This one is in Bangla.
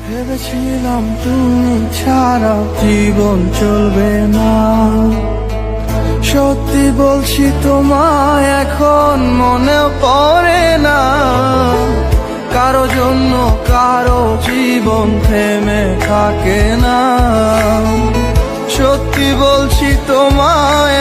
ভেবেছিলাম তুমি ছাড়া জীবন চলবে না, সত্যি বলছি তোমায় এখন মনেও পড়ে না। কারো জন্য কারো জীবন থেমে থাকে না, সত্যি বলছি তোমায়